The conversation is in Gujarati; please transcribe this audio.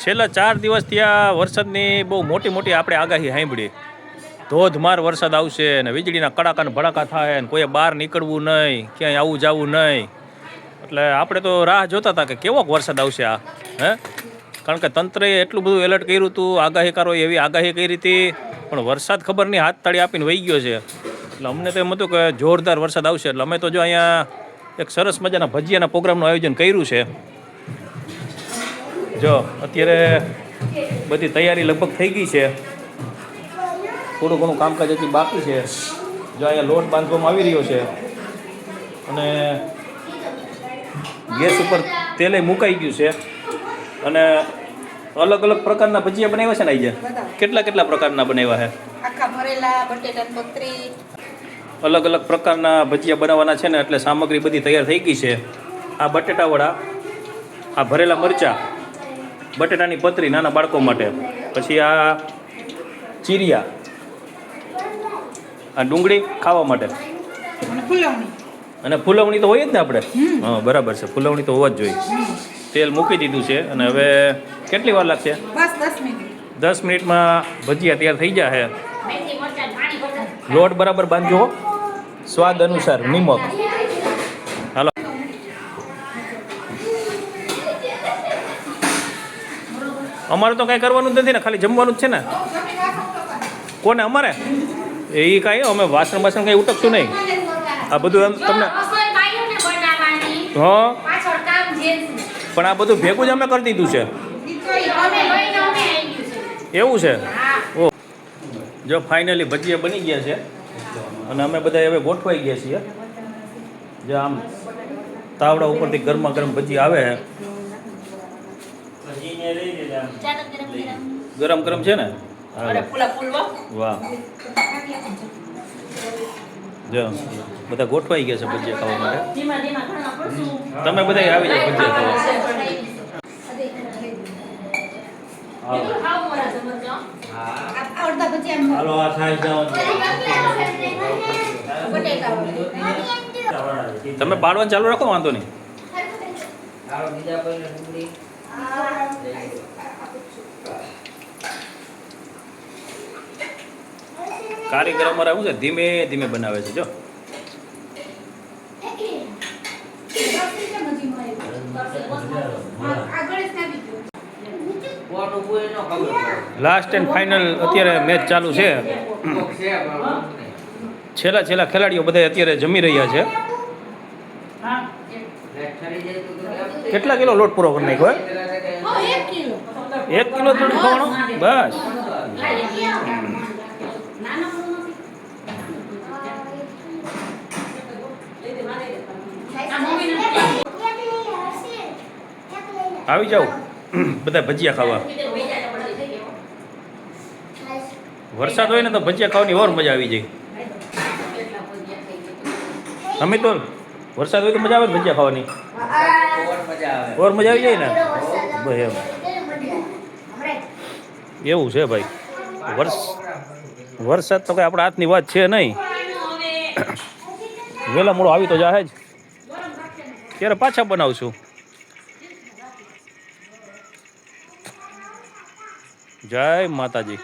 છેલ્લા 4 દિવસથી આ વરસાદની બહુ મોટી મોટી આપણે આગાહી સાંભળી. ધોધમાર વરસાદ આવશે ને વીજળીના કડાકા ને ભડાકા થાય ને કોઈએ બહાર નીકળવું નહીં, ક્યાંય આવું જવું નહીં. એટલે આપણે તો રાહ જોતા હતા કે કેવો વરસાદ આવશે આ. કારણ કે તંત્રએ એટલું બધું એલર્ટ કર્યું હતું, આગાહીકારોએ એવી આગાહી કરી હતી, પણ વરસાદ ખબર નહીં હાથ તાળી આપીને વહી ગયો છે. એટલે અમને તો એમ હતું કે જોરદાર વરસાદ આવશે. એટલે અમે તો જો અહીંયા એક સરસ મજાના ભજીયાના પ્રોગ્રામનું આયોજન કર્યું છે. જો અત્યારે બધી તૈયારી લગભગ થઈ ગઈ છે. થોડું ઘણું કામકાજ હજી બાકી છે. જો અહીંયા લોટ બાંધવામાં આવી રહ્યો છે અને ગેસ ઉપર તેલે મુકાઈ ગયું છે અને અલગ અલગ પ્રકારના ભજીયા બનાવ્યા છે ને અહીંયા કેટલા પ્રકારના બનાવ્યા છે? આખા ભરેલા બટેટાની પતરી, અલગ અલગ પ્રકારના ભજીયા બનાવવાના છે ને એટલે સામગ્રી બધી તૈયાર થઈ ગઈ છે. આ બટેટાવડા, આ ભરેલા મરચાં, બટેટાની પતરી નાના બાળકો માટે, પછી આ ચીરિયા, આ ડુંગળી ખાવા માટે અને ફૂલવણી તો હોય જ ને આપણે. હા બરાબર છે, ફૂલવણી તો હોવા જ જોઈએ. તેલ મૂકી દીધું છે અને હવે કેટલી વાર લાગશે? બસ 10 મિનિટ. 10 મિનિટમાં ભજીયા તૈયાર થઈ જશે. લોટ બરાબર બાંધજો, સ્વાદ અનુસાર નિમક. હાલો અમારે તો કાંઈ કરવાનું જ નથી ને, ખાલી જમવાનું જ છે ને. કોને? અમારે એ કાંઈ અમે વાસણ કંઈ ઉટકશું નહીં. આ બધું એમ તમને હા, પણ આ બધું ભેગું જ અમે કરી દીધું છે. એવું છે? ઓ જો ફાઇનલી ભજીયા બની ગયા છે અને અમે બધા હવે ગોઠવાઈ ગયા છીએ. જો આમ તાવડા ઉપરથી ગરમા ગરમ ભજીયા આવે છે. ગરમ ગરમ છે ને? વાહ, જો બધા ગોઠવાઈ ગયા છે ભજીયા ખાવા માટે. તમે બધા આવી જાઓ ભજીયા ખાવા. હાલો આ થાય જાઓ. તમે બાળવાનું ચાલુ રાખો, વાંધો નહીં. કારીગર અમારા શું છે, ધીમે ધીમે બનાવે છે. જો લાસ્ટ એન્ડ ફાઇનલ અત્યારે મેચ ચાલુ છે. છેલ્લા ખેલાડીઓ બધા અત્યારે જમી રહ્યા છે. કેટલા કિલો લોટ પૂરો કરી નાખ્યો? 1 કિલો લોટ ખાવાનો બસ. આવી જાઓ બધા ભજીયા ખાવા. વરસાદ હોય ને તો ભજીયા ખાવાની ઓર મજા આવી જાય. અમે તો વરસાદ હોય તો મજા આવે ને ભજીયા ખાવાની, ઓર મજા આવી જાય ને. ભાઈ એવું છે ભાઈ. વરસાદ તો કઈ આપણા હાથની વાત છે નહીં. વહેલા મોડો આવી તો જાહે જ. ત્યારે પાછા બનાવશું. જય માતાજી.